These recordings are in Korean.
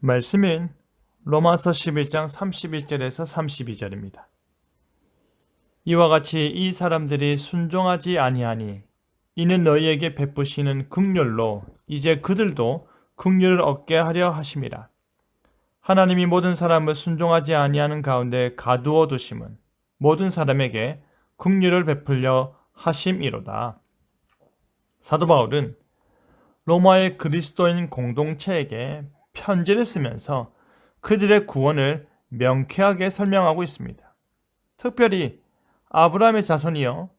말씀인 로마서 11장 31절에서 32절입니다. 이와 같이 이 사람들이 순종하지 아니하니 이는 너희에게 베푸시는 긍휼로 이제 그들도 긍휼을 얻게 하려 하심이라. 하나님이 모든 사람을 순종하지 아니하는 가운데 가두어 두심은 모든 사람에게 긍휼을 베풀려 하심이로다. 사도 바울은 로마의 그리스도인 공동체에게 편지를 쓰면서 그들의 구원을 명쾌하게 설명하고 있습니다. 특별히 아브라함의 자손이여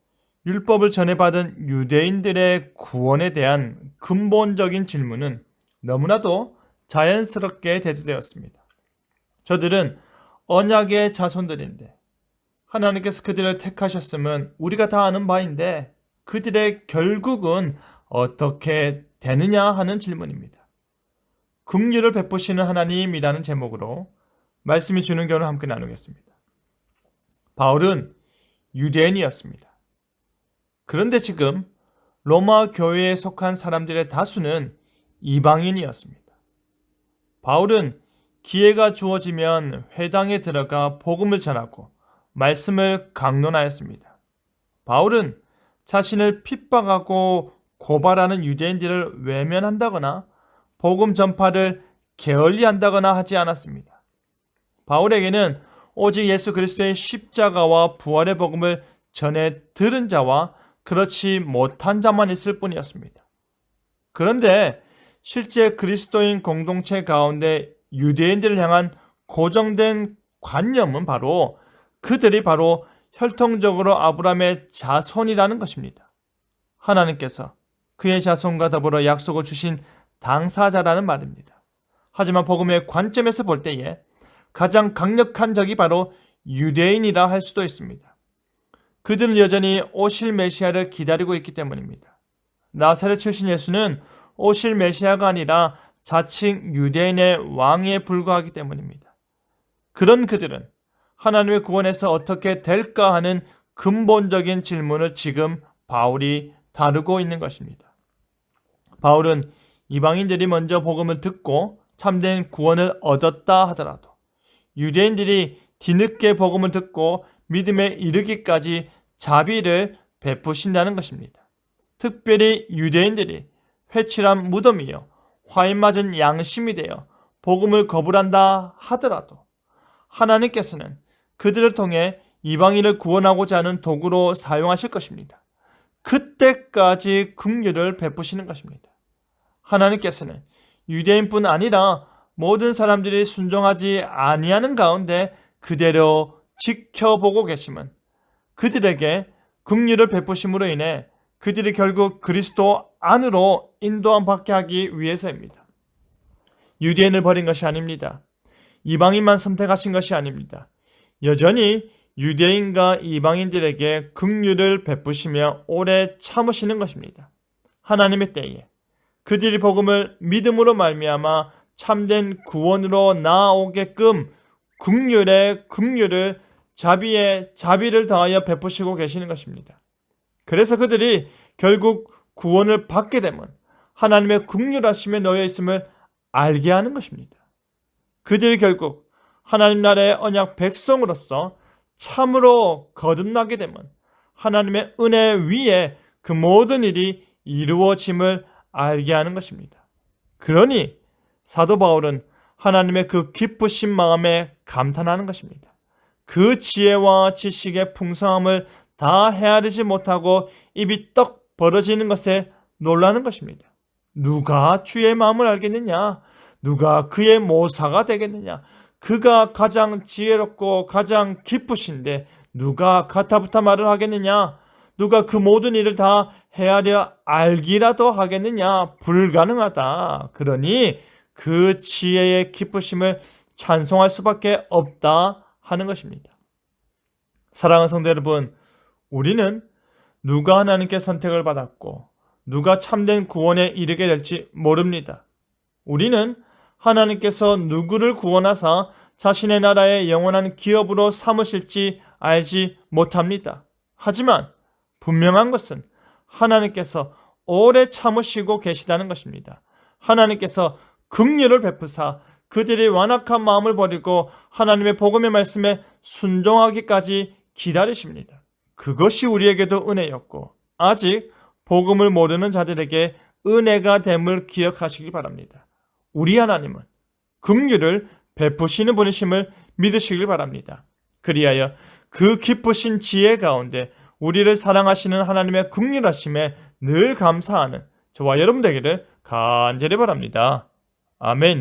율법을 전해받은 유대인들의 구원에 대한 근본적인 질문은 너무나도 자연스럽게 대두되었습니다. 저들은 언약의 자손들인데 하나님께서 그들을 택하셨음은 우리가 다 아는 바인데 그들의 결국은 어떻게 되느냐 하는 질문입니다. 긍휼을 베푸시는 하나님이라는 제목으로 말씀이 주는 교훈을 함께 나누겠습니다. 바울은 유대인이었습니다. 그런데 지금 로마 교회에 속한 사람들의 다수는 이방인이었습니다. 바울은 기회가 주어지면 회당에 들어가 복음을 전하고 말씀을 강론하였습니다. 바울은 자신을 핍박하고 고발하는 유대인들을 외면한다거나 복음 전파를 게을리한다거나 하지 않았습니다. 바울에게는 오직 예수 그리스도의 십자가와 부활의 복음을 전해 들은 자와 그렇지 못한 자만 있을 뿐이었습니다. 그런데 실제 그리스도인 공동체 가운데 유대인들을 향한 고정된 관념은 그들이 바로 혈통적으로 아브라함의 자손이라는 것입니다. 하나님께서 그의 자손과 더불어 약속을 주신 당사자라는 말입니다. 하지만 복음의 관점에서 볼 때에 가장 강력한 적이 바로 유대인이라 할 수도 있습니다. 그들은 여전히 오실 메시아를 기다리고 있기 때문입니다. 나사렛 출신 예수는 오실 메시아가 아니라 자칭 유대인의 왕에 불과하기 때문입니다. 그런 그들은 하나님의 구원에서 어떻게 될까 하는 근본적인 질문을 지금 바울이 다루고 있는 것입니다. 바울은 이방인들이 먼저 복음을 듣고 참된 구원을 얻었다 하더라도 유대인들이 뒤늦게 복음을 듣고 믿음에 이르기까지 자비를 베푸신다는 것입니다. 특별히 유대인들이 회칠한 무덤이요 화인 맞은 양심이 되어 복음을 거부한다 하더라도 하나님께서는 그들을 통해 이방인을 구원하고자 하는 도구로 사용하실 것입니다. 그때까지 긍휼을 베푸시는 것입니다. 하나님께서는 유대인뿐 아니라 모든 사람들이 순종하지 아니하는 가운데 그대로 지켜보고 계심은 그들에게 긍휼을 베푸심으로 인해 그들이 결국 그리스도 안으로 인도함 받게 하기 위해서입니다. 유대인을 버린 것이 아닙니다. 이방인만 선택하신 것이 아닙니다. 여전히 유대인과 이방인들에게 긍휼을 베푸시며 오래 참으시는 것입니다. 하나님의 때에 그들이 복음을 믿음으로 말미암아 참된 구원으로 나아오게끔 긍휼에 긍휼을 자비에 자비를 더하여 베푸시고 계시는 것입니다. 그래서 그들이 결국 구원을 받게 되면 하나님의 긍휼하심에 놓여 있음을 알게 하는 것입니다. 그들이 결국 하나님 나라의 언약 백성으로서 참으로 거듭나게 되면 하나님의 은혜 위에 그 모든 일이 이루어짐을 알게 하는 것입니다. 그러니 사도 바울은 하나님의 그 기쁘신 마음에 감탄하는 것입니다. 그 지혜와 지식의 풍성함을 다 헤아리지 못하고 입이 떡 벌어지는 것에 놀라는 것입니다. 누가 주의 마음을 알겠느냐? 누가 그의 모사가 되겠느냐? 그가 가장 지혜롭고 가장 기쁘신데 누가 가타부타 말을 하겠느냐? 누가 그 모든 일을 다 헤아려 알기라도 하겠느냐? 불가능하다. 그러니 그 지혜의 기쁘심을 찬송할 수밖에 없다 하는 것입니다. 사랑하는 성도 여러분, 우리는 누가 하나님께 선택을 받았고 누가 참된 구원에 이르게 될지 모릅니다. 우리는 하나님께서 누구를 구원하사 자신의 나라의 영원한 기업으로 삼으실지 알지 못합니다. 하지만 분명한 것은 하나님께서 오래 참으시고 계시다는 것입니다. 하나님께서 긍휼을 베푸사 그들이 완악한 마음을 버리고 하나님의 복음의 말씀에 순종하기까지 기다리십니다. 그것이 우리에게도 은혜였고 아직 복음을 모르는 자들에게 은혜가 됨을 기억하시기 바랍니다. 우리 하나님은 긍휼을 베푸시는 분이심을 믿으시길 바랍니다. 그리하여 그 깊으신 지혜 가운데 우리를 사랑하시는 하나님의 긍휼하심에 늘 감사하는 저와 여러분 되기를 간절히 바랍니다. 아멘.